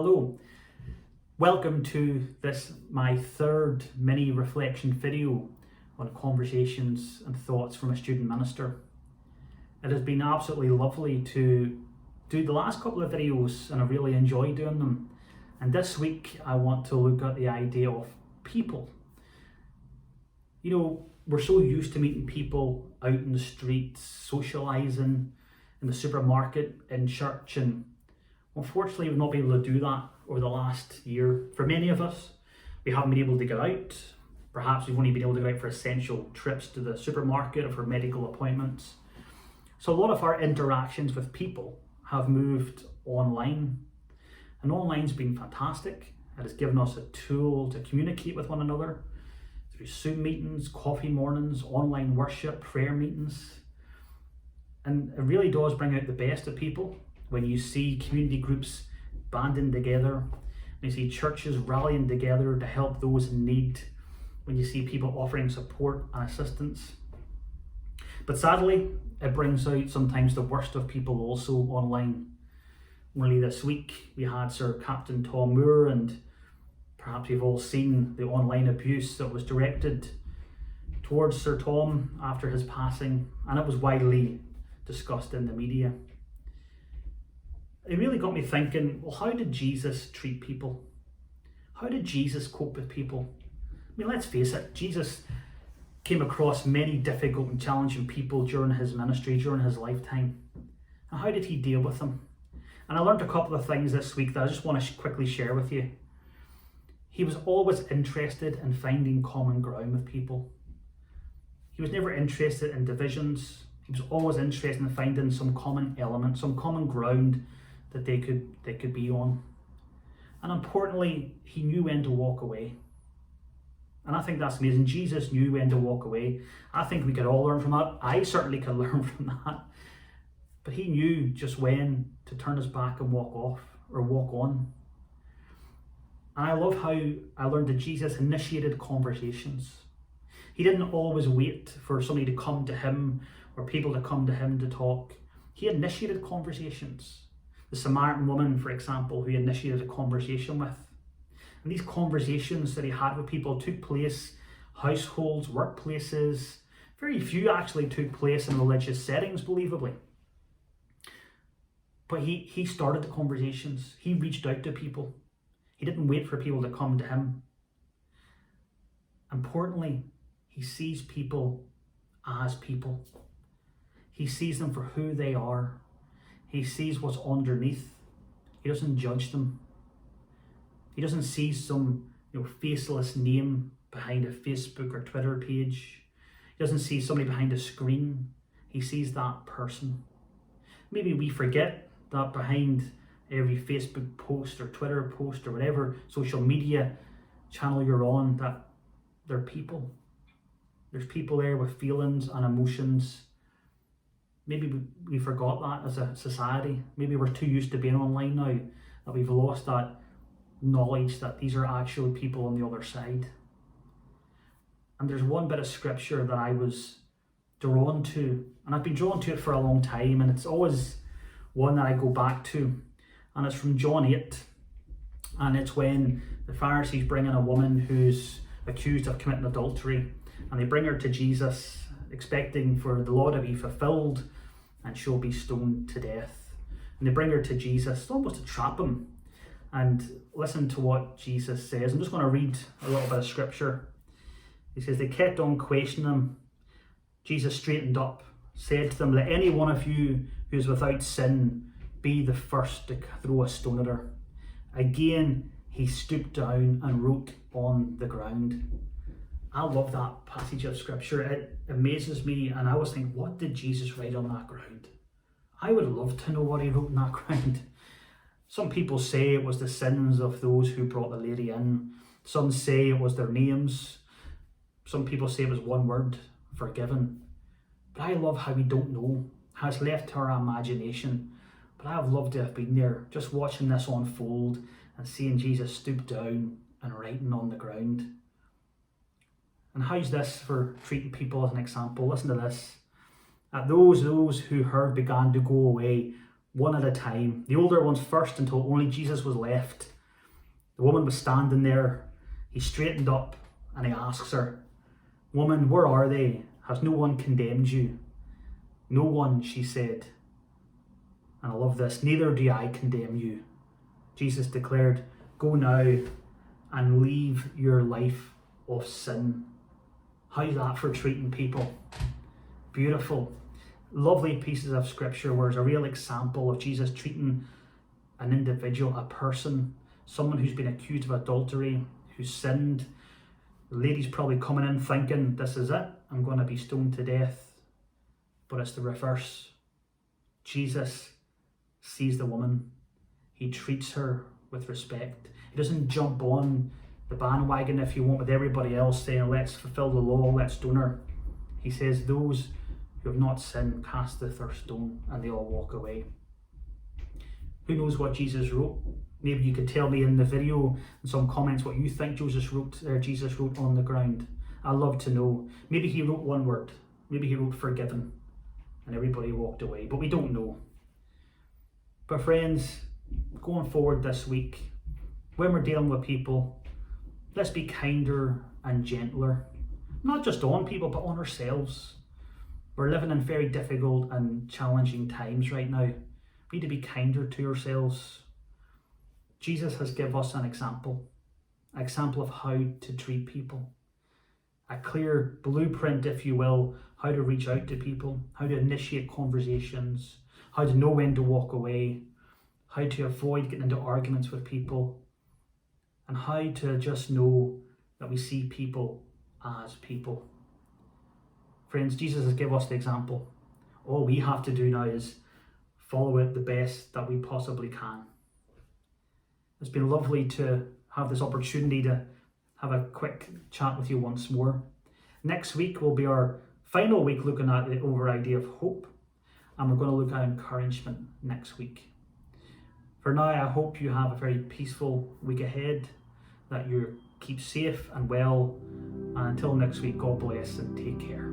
Hello, welcome to this, my third mini reflection video on conversations and thoughts from a student minister. It has been absolutely lovely to do the last couple of videos and I really enjoy doing them. And this week I want to look at the idea of people. You know, we're so used to meeting people out in the streets, socialising, in the supermarket, in church, and unfortunately we've not been able to do that over the last year. For many of us, we haven't been able to get out. Perhaps we've only been able to go out for essential trips to the supermarket or for medical appointments. So a lot of our interactions with people have moved online. And online's been fantastic. It has given us a tool to communicate with one another through Zoom meetings, coffee mornings, online worship, prayer meetings. And it really does bring out the best of people when you see community groups banding together, when you see churches rallying together to help those in need, when you see people offering support and assistance. But sadly, it brings out sometimes the worst of people also online. Only this week we had Sir Captain Tom Moore, and perhaps you've all seen the online abuse that was directed towards Sir Tom after his passing, and it was widely discussed in the media. It really got me thinking, well, how did Jesus treat people? How did Jesus cope with people? I mean, let's face it, Jesus came across many difficult and challenging people during his ministry, during his lifetime. And how did he deal with them? And I learned a couple of things this week that I just want to quickly share with you. He was always interested in finding common ground with people. He was never interested in divisions. He was always interested in finding some common element, some common ground that they could be on. And importantly, he knew when to walk away. And I think that's amazing. Jesus knew when to walk away. I think we could all learn from that. I certainly could learn from that. But he knew just when to turn his back and walk off or walk on. And I love how I learned that Jesus initiated conversations. He didn't always wait for somebody to come to him or people to come to him to talk. He initiated conversations. The Samaritan woman, for example, who he initiated a conversation with. And these conversations that he had with people took place, households, workplaces. Very few actually took place in religious settings, believably. But he started the conversations. He reached out to people. He didn't wait for people to come to him. Importantly, he sees people as people. He sees them for who they are. He sees what's underneath. He doesn't judge them. He doesn't see some faceless name behind a Facebook or Twitter page. He doesn't see somebody behind a screen. He sees that person. Maybe we forget that behind every Facebook post or Twitter post or whatever social media channel you're on, that they're people. There's people there with feelings and emotions. Maybe we forgot that as a society. Maybe we're too used to being online now that we've lost that knowledge that these are actually people on the other side. And there's one bit of scripture that I was drawn to, and I've been drawn to it for a long time, and it's always one that I go back to, and it's from John 8, and it's when the Pharisees bring in a woman who's accused of committing adultery, and they bring her to Jesus expecting for the law to be fulfilled and she'll be stoned to death. And they bring her to Jesus almost to trap him. And listen to what Jesus says. I'm just going to read a little bit of scripture. He says, they kept on questioning him. Jesus straightened up, said to them, let any one of you who is without sin be the first to throw a stone at her. Again, he stooped down and wrote on the ground. I love that passage of scripture. It amazes me, and I always think, what did Jesus write on that ground? I would love to know what he wrote on that ground. Some people say it was the sins of those who brought the lady in. Some say it was their names. Some people say it was one word, forgiven. But I love how we don't know, how it's left to our imagination. But I have loved to have been there, just watching this unfold and seeing Jesus stoop down and writing on the ground. And how's this for treating people as an example? Listen to this. Those who heard began to go away, one at a time. The older ones first until only Jesus was left. The woman was standing there. He straightened up and he asks her, "Woman, where are they? Has no one condemned you?" "No one," she said. And I love this, "Neither do I condemn you." Jesus declared, "Go now and leave your life of sin." How's that for treating people? Beautiful. Lovely pieces of scripture where it's a real example of Jesus treating an individual, a person, someone who's been accused of adultery, who's sinned. The lady's probably coming in thinking, this is it, I'm going to be stoned to death. But it's the reverse. Jesus sees the woman. He treats her with respect. He doesn't jump on the bandwagon, if you want, with everybody else saying, let's fulfill the law, let's stone her. He says, those who have not sinned, cast the first stone, and they all walk away. Who knows what Jesus wrote? Maybe you could tell me in the video, in some comments, what you think Jesus wrote on the ground. I'd love to know. Maybe he wrote one word. Maybe he wrote forgiven, and everybody walked away, but we don't know. But friends, going forward this week, when we're dealing with people, let's be kinder and gentler. Not just on people, but on ourselves. We're living in very difficult and challenging times right now. We need to be kinder to ourselves. Jesus has given us an example of how to treat people. A clear blueprint, if you will, how to reach out to people, how to initiate conversations, how to know when to walk away, how to avoid getting into arguments with people, and how to just know that we see people as people. Friends, Jesus has given us the example. All we have to do now is follow it the best that we possibly can. It's been lovely to have this opportunity to have a quick chat with you once more. Next week will be our final week looking at the over idea of hope, and we're going to look at encouragement next week. For now, I hope you have a very peaceful week ahead, that you keep safe and well, and until next week, God bless and take care.